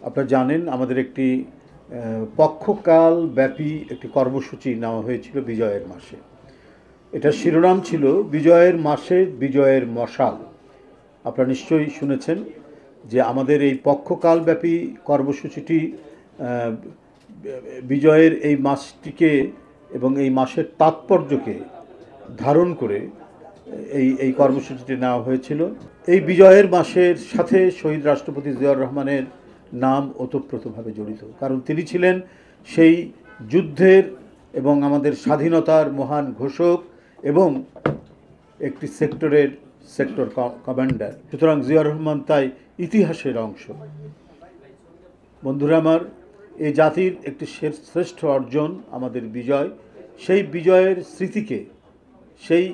আপনারা জানেন আমাদের একটি পক্ষকাল ব্যাপী একটি কর্মসূচি নেওয়া হয়েছিল বিজয়ের মাসে। এটার শিরোনাম ছিল বিজয়ের মাসে বিজয়ের মশাল। আপনারা নিশ্চয়ই শুনেছেন যে আমাদের এই পক্ষকাল ব্যাপী কর্মসূচিটি বিজয়ের এই মাসটিকে এবং এই মাসের তাৎপর্যকে ধারণ করে এই কর্মসূচিটি নেওয়া হয়েছিল। এই বিজয়ের মাসের সাথে শহীদ রাষ্ট্রপতি জিয়াউর রহমানের নাম ওতপ্রোতভাবে জড়িত, কারণ তিনি ছিলেন সেই যুদ্ধের এবং আমাদের স্বাধীনতার মহান ঘোষক এবং একটি সেক্টর কমান্ডার। সুতরাং জিয়াউর রহমান তাই ইতিহাসের অংশ। বন্ধুরা আমার, এই জাতির একটি শ্রেষ্ঠ অর্জন আমাদের বিজয়। সেই বিজয়ের স্মৃতিকে, সেই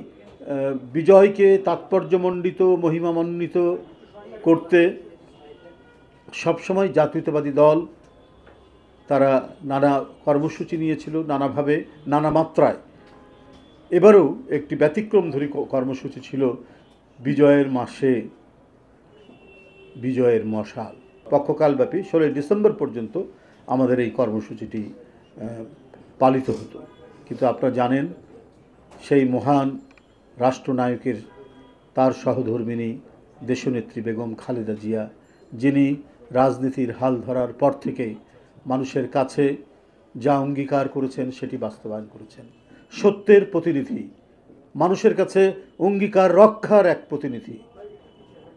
বিজয়কে তাৎপর্যমণ্ডিত মহিমামণ্ডিত করতে সবসময় জাতীয়তাবাদী দল তারা নানা কর্মসূচি নিয়েছিল, নানাভাবে, নানা মাত্রায়। এবারেও একটি ব্যতিক্রমধর্মী কর্মসূচি ছিল বিজয়ের মাসে বিজয়ের মশাল। পক্ষকালব্যাপী 16 ডিসেম্বর পর্যন্ত আমাদের এই কর্মসূচিটি পালিত হতো। কিন্তু আপনারা জানেন সেই মহান রাষ্ট্রনায়কের তার সহধর্মিণী দেশনেত্রী বেগম খালেদা জিয়া, যিনি রাজনীতির হাল ধরার পর থেকেই মানুষের কাছে যা অঙ্গীকার করেছেন সেটি বাস্তবায়ন করেছেন। সত্যের প্রতিনিধি, মানুষের কাছে অঙ্গীকার রক্ষার এক প্রতিনিধি,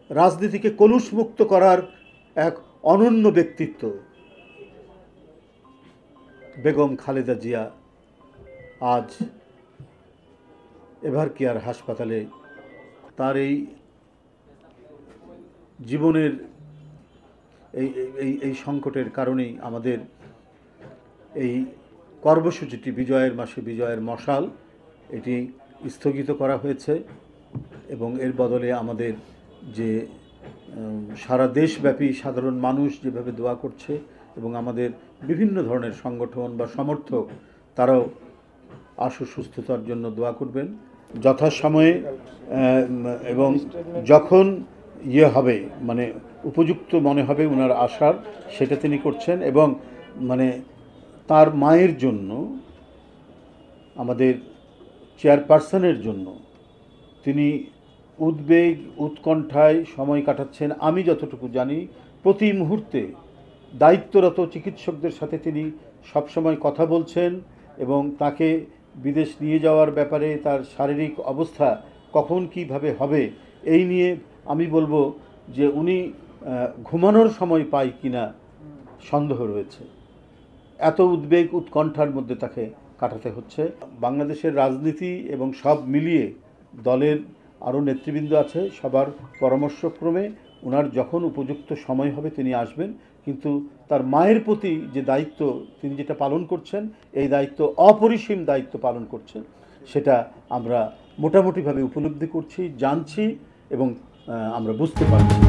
রাজনীতিকে কলুষমুক্ত করার এক অনন্য ব্যক্তিত্ব বেগম খালেদা জিয়া আজ এভারকেয়ার হাসপাতালে। তার এই জীবনের এই সংকটের কারণেই আমাদের এই কর্মসূচিটি বিজয়ের মাসে বিজয়ের মশাল এটি স্থগিত করা হয়েছে এবং এর বদলে আমাদের যে সারা দেশব্যাপী সাধারণ মানুষ যেভাবে দোয়া করছে এবং আমাদের বিভিন্ন ধরনের সংগঠন বা সমর্থক তারাও আশু সুস্থতার জন্য দোয়া করবেন যথাসময়ে এবং যখন হবে মানে উপযুক্ত মনে হবে ওনার আশার, সেটা তিনি করছেন। এবং মানে তার মায়ের জন্য, আমাদের চেয়ারপারসনের জন্য তিনি উদ্বেগ উৎকণ্ঠায় সময় কাটাচ্ছেন। আমি যতটুকু জানি প্রতি মুহূর্তে দায়িত্বরত চিকিৎসকদের সাথে তিনি সবসময় কথা বলছেন এবং তাকে বিদেশ নিয়ে যাওয়ার ব্যাপারে তার শারীরিক অবস্থা কখন কীভাবে হবে এই নিয়ে আমি বলবো যে উনি ঘুমানোর সময় পায় কিনা সন্দেহ রয়েছে। এত উদ্বেগ উৎকণ্ঠার মধ্যে তাকে কাটাতে হচ্ছে। বাংলাদেশের রাজনীতি এবং সব মিলিয়ে দলের আরও নেতৃবৃন্দ আছে, সবার পরামর্শক্রমে ওনার যখন উপযুক্ত সময় হবে তিনি আসবেন। কিন্তু তার মায়ের প্রতি যে দায়িত্ব তিনি যেটা পালন করছেন, এই দায়িত্ব অপরিসীম দায়িত্ব পালন করছেন, সেটা আমরা মোটামুটিভাবে উপলব্ধি করছি, জানছি এবং আমরা বুঝতে পারছি।